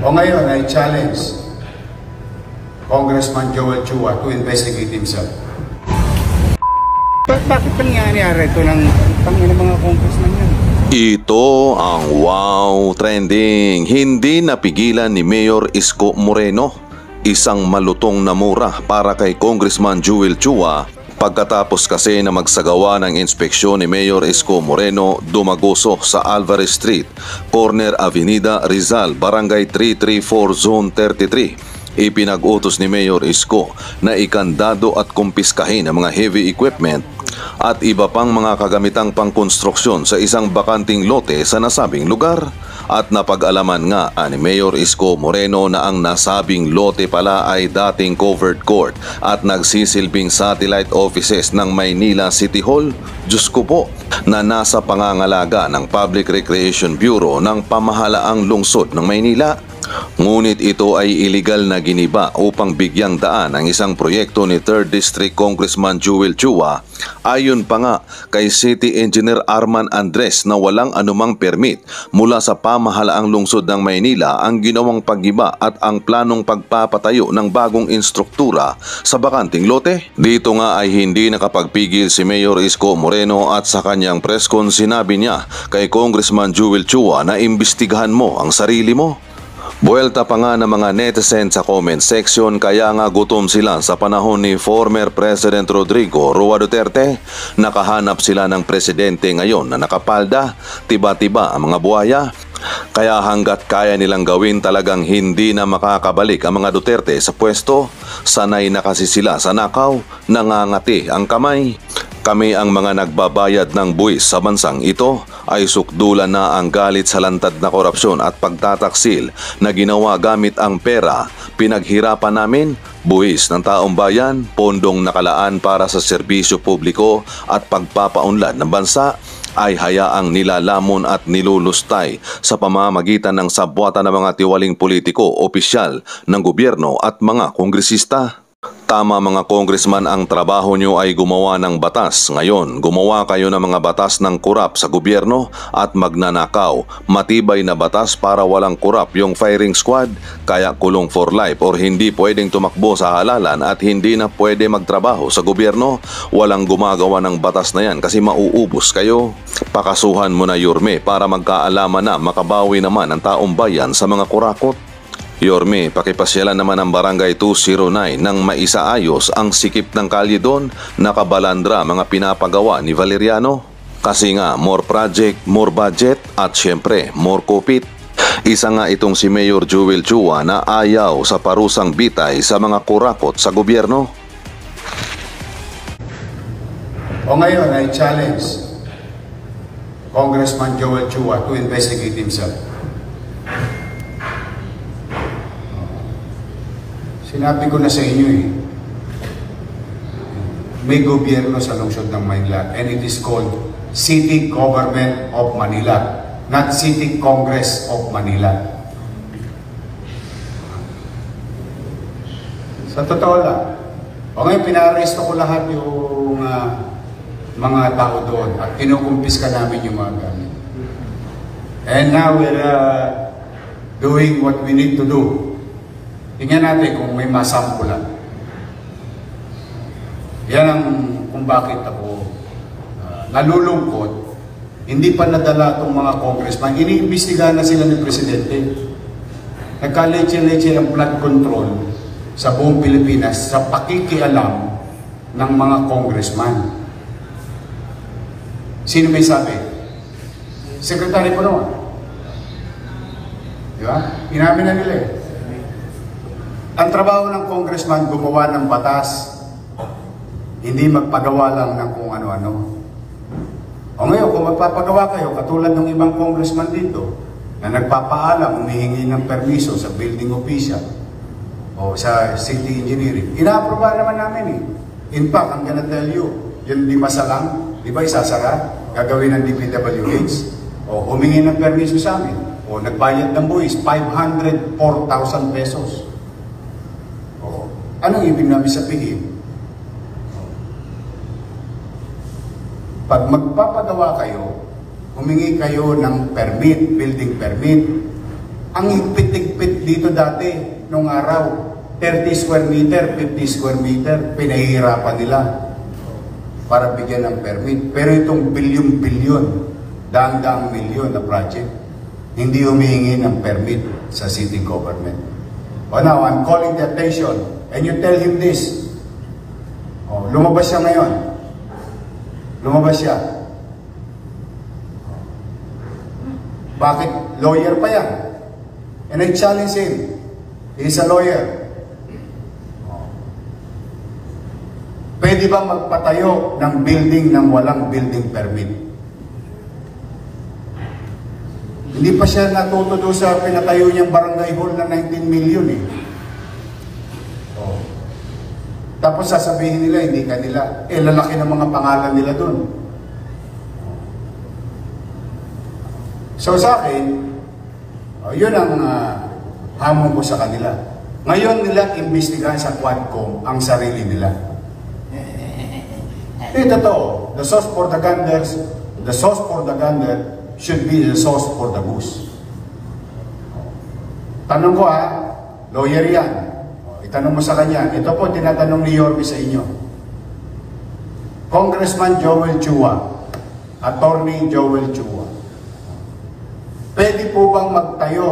O ngayon ay challenge Congressman Joel Chua to investigate himself. Bakit pa nangyayari ito ng mga congressman yan? Ito ang wow trending. Hindi napigilan ni Mayor Isko Moreno, isang malutong na mura para kay Congressman Joel Chua. Pagkatapos kasi na magsagawa ng inspeksyon ni Mayor Isko Moreno Dumagoso sa Alvarez Street, Corner Avenida Rizal, Barangay 334 Zone 33, ipinag-utos ni Mayor Isko na ikandado at kumpiskahin ang mga heavy equipment at iba pang mga kagamitang pangkonstruksyon sa isang bakanting lote sa nasabing lugar. At napag-alaman nga ni Mayor Isko Moreno na ang nasabing lote pala ay dating covered court at nagsisilbing satellite offices ng Maynila City Hall. Diyos ko po, na nasa pangangalaga ng Public Recreation Bureau ng pamahalaang lungsod ng Maynila. Ngunit ito ay iligal na giniba upang bigyang daan ang isang proyekto ni 3rd District Congressman Joel Chua. Ayon pa nga kay City Engineer Arman Andres na walang anumang permit mula sa pamahalaang lungsod ng Maynila ang ginawang paggiba at ang planong pagpapatayo ng bagong instruktura sa bakanting lote. Dito nga ay hindi nakapagpigil si Mayor Isko Moreno at sa kanyang press con sinabi niya kay Congressman Joel Chua na imbestigahan mo ang sarili mo. Buwelta pa nga ng mga netizen sa comment section kaya nga gutom sila sa panahon ni former President Rodrigo Roa Duterte. Nakahanap sila ng presidente ngayon na nakapalda, tiba-tiba ang mga buhaya. Kaya hanggat kaya nilang gawin talagang hindi na makakabalik ang mga Duterte sa pwesto. Sanay na kasi sila sa nakaw, nangangati ang kamay. Kami ang mga nagbabayad ng buwis sa bansang ito ay sukdulan na ang galit sa lantad na korupsyon at pagtataksil na ginawa gamit ang pera. Pinaghirapan namin, buwis ng taong bayan, pondong nakalaan para sa serbisyo publiko at pagpapaunlad ng bansa ay hayaang nilalamon at nilulustay sa pamamagitan ng sabwatan ng mga tiwaling politiko, opisyal ng gobyerno at mga kongresista. Tama mga congressman, ang trabaho nyo ay gumawa ng batas. Ngayon, gumawa kayo ng mga batas ng kurap sa gobyerno at magnanakaw. Matibay na batas para walang kurap yung firing squad, kaya kulong for life or hindi pwedeng tumakbo sa halalan at hindi na pwede magtrabaho sa gobyerno. Walang gumagawa ng batas na yan kasi mauubos kayo. Pakasuhan mo na Yorme para magkaalaman na makabawi naman ang taong bayan sa mga kurakot. Yorme, pakipasyalan naman ang Barangay 209 nang maisaayos ang sikip ng kalye doon, nakabalandra mga pinapagawa ni Valeriano. Kasi nga, more project, more budget at syempre, more kupit. Isa nga itong si Mayor Joel Chua na ayaw sa parusang bitay sa mga kurakot sa gobyerno. O ngayon ay challenge Congressman Joel Chua to investigate himself. Sinabi ko na sa inyo may gobyerno sa lungsod ng Maynila and it is called City Government of Manila, not City Congress of Manila. Sa totoo lang, o ngayon pinaresto ko lahat yung mga tao doon at kinukumpiska namin yung mga gamit. And now we're doing what we need to do. Tingnan natin kung may masampulan. Yan ang kung bakit ako nalulungkot. Hindi pa nadala itong mga congressman. Iniimbestigahan na sila ni Presidente. Nagka-leche-leche ang flood control sa buong Pilipinas sa pakikialam ng mga congressman. Sino may sabi? Secretary po naman. Di ba? Inamin na nila Ang trabaho ng congressman, gumawa ng batas, hindi magpagawa lang ng kung ano-ano. O ngayon, kung magpapagawa kayo, katulad ng ibang congressman dito, na nagpapaalam, humihingi ng permiso sa building official o sa city engineering, ina-aproba naman namin In fact, I'm gonna tell you, yung Dimasa lang, di ba isasara, gagawin ng DPWH, o humingi ng permiso sa amin, o nagbayad ng buwis, 504,000 pesos. Anong ibig namin sabihin? Pag magpapagawa kayo, humingi kayo ng permit, building permit, Ang higpit-higpit dito dati, nung araw, 30 square meter, 50 square meter, pinahihirapan nila para bigyan ng permit. Pero itong bilyon-bilyon, daang-daang milyon na project, hindi humihingi ng permit sa city government. O now, I'm calling the attention, and you tell him this. O, lumabas siya ngayon. Lumabas siya. Bakit? Lawyer pa yan. And I challenge him. He's a lawyer. Pwede ba magpatayo ng building ng walang building permit? Hindi pa siya natuto doon sa pinatayo niyang barangay hall na 19 million eh. Oh. Tapos sasabihin nila, hindi kanila. Eh, lalaki ng mga pangalan nila doon. So sa akin, yun ang hamon ko sa kanila. Ngayon nila imbestigahan sa Quadcom ang sarili nila. Eh, totoo. The sauce for the gander should be the sauce for the goose. Tanong ko lawyer yan. Itanong mo sa kanya. Ito po, tinatanong ni Yorby sa inyo. Congressman Joel Chua, Attorney Joel Chua, pwede po bang magtayo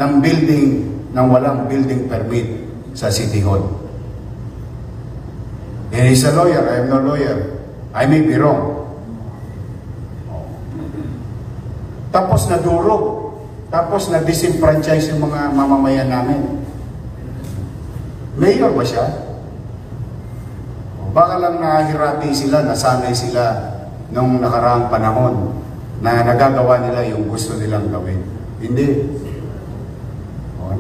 ng building ng walang building permit sa City Hall? And he's a lawyer. I am no lawyer. I may be wrong. Tapos nadurog. Tapos na-disenfranchise yung mga mamamayan namin. Mayor ba siya? Baka lang nahihirapi sila, nasanay sila nung nakaraang panahon na nagagawa nila yung gusto nilang gawin. Hindi.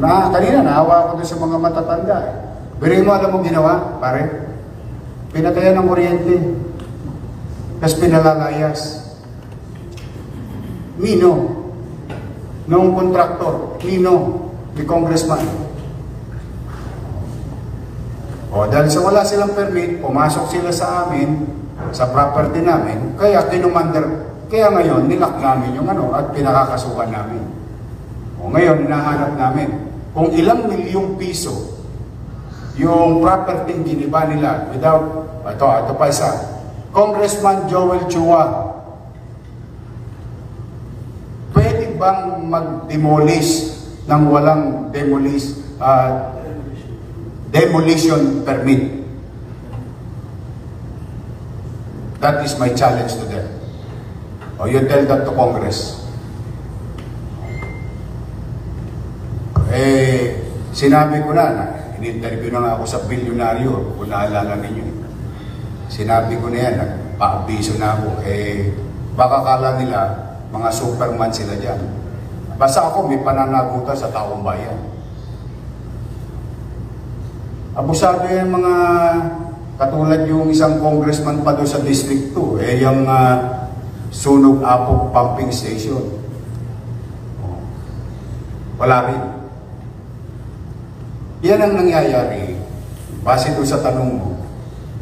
Kanina naawa ako doon sa mga matatanda. Pero mo alam mo ginawa, pare? Pinatayan ng kuryente. Tapos pinalalayas. Nino? Nung kontraktor. Nino? Ni congressman. Dahil sa wala silang permit, pumasok sila sa amin, sa property namin, kaya kinumander. Kaya ngayon, nilak namin yung at pinakakasuhan namin. Ngayon, hinahanap namin kung ilang milyong piso yung property giniba nila without, ito pa isa, Congressman Joel Chua, pwede bang mag-demolish ng walang demolition permit? That is my challenge to them. You tell that to Congress. Sinabi ko na in-interview na nga ako sa bilyonaryo, kung naalala ninyo. Sinabi ko na yan, nagpa-abiso na ako, baka kala nila, mga superman sila dyan. Basta ako, may pananagutan sa taong bayan. Abusado yan mga, katulad yung isang congressman pa doon sa District 2, yung Sunog Apog Pumping Station. Wala rin. Yan ang nangyayari, base doon sa tanong mo,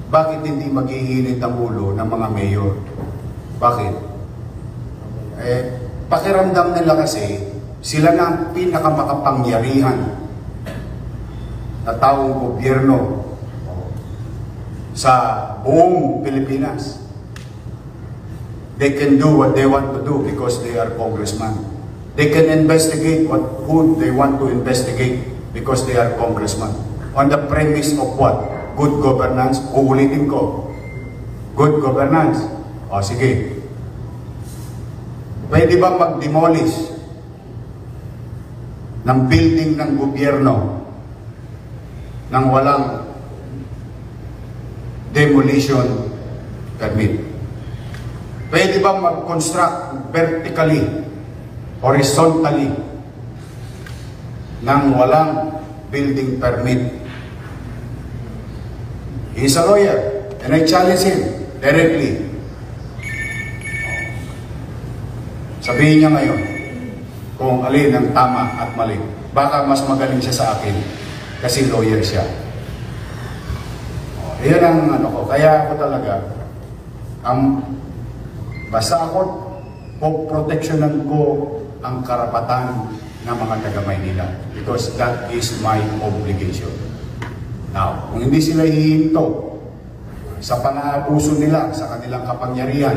bakit hindi maghihilit ang ulo ng mga mayor? Bakit? Pakiramdam nila kasi, sila na ang pinakamakapangyarihan na taong gobyerno sa buong Pilipinas. They can do what they want to do because they are congressmen. They can investigate who they want to investigate because they are congressmen. On the premise of what? Good governance. Uulitin ko. Good governance. Sige. Pwede ba mag-demolish ng building ng gobyerno nang walang demolition permit? Pwede ba mag-construct vertically, horizontally, nang walang building permit? He's a lawyer, and I challenge him directly. Sabihin niya ngayon kung alin ang tama at mali. Baka mas magaling siya sa akin kasi lawyer siya. Iyan ang ko. Kaya ako talaga, basta ako, proteksyonan ko ang karapatan ng mga taga Maynila because that is my obligation. Now, kung hindi sila hihinto sa pang-aabuso nila sa kanilang kapangyarihan,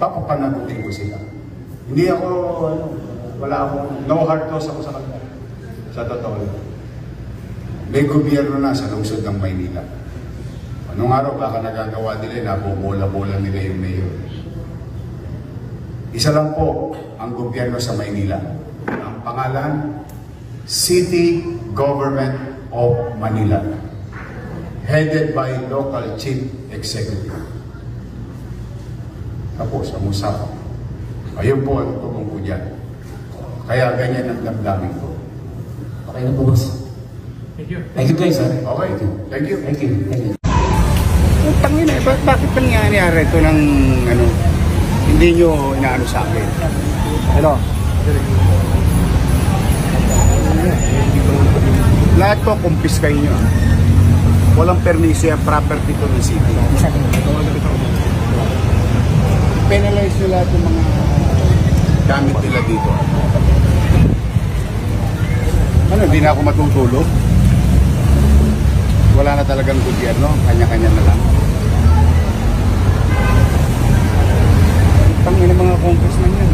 papapanagutin ko sila. Hindi ako, wala akong, no hard loss ako sa kanila. Sa totoo lang. May gobyerno na sa lungsod ng Maynila. Anong araw baka nagagawa nila, nabubola-bola nila yung mayor. Isa lang po ang gobyerno sa Maynila. Ang pangalan, City Government of Manila. Headed by local chief executive. Tapos, ang usapan. Ayun po ang tugon ko dyan. Kaya ganyan ang damdamin ko. Okay na po, boss. Thank you. Thank you guys, sir. Okay, thank you. Thank you. Thank you. Tangina, bakit nangyayari ito ng ano, hindi nyo inaano sa akin? Hello? Lahat to kumpiskay nyo. Walang permiso yan, property to ng city. Penalize nyo lahat yung mga gamit nila dito. Ano, hindi na ako matutulog? Wala na talagang gobyerno, kanya-kanya na lang. Tangina mga congressman yan.